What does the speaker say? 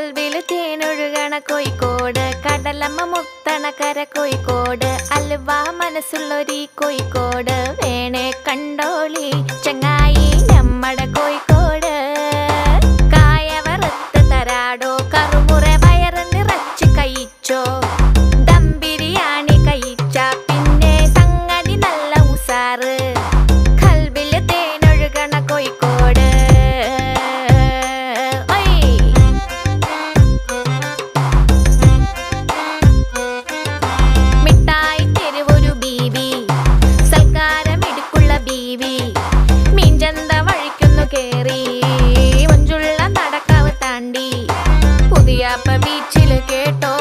കൽവില് തേനൊഴുകണ കോഴിക്കോട്, കടലമ്മ മുത്തണ കര കോഴിക്കോട്, അലുവ മനസ്സുള്ളൊരീ കോഴിക്കോട്, വേണേ കണ്ടോളി ചങ്ങായി നമ്മടെ കോഴിക്കോട്. കായ വറുത്ത് തരാടോ, കറുമുറ വയറ് നിറച്ച് കഴിച്ചോ, ദം ബിരിയാണി കഴിച്ച പിന്നെ സംഗതി നല്ല ഉസാറ്. കൽവില് തേനൊഴുകണ കോഴിക്കോട്. മീൻചന്ത വഴിക്കുന്നു കേറി മഞ്ചുള്ള നടക്കാവ് താണ്ടി പുതിയാപ്പ ബീച്ചില് കേട്ടോ.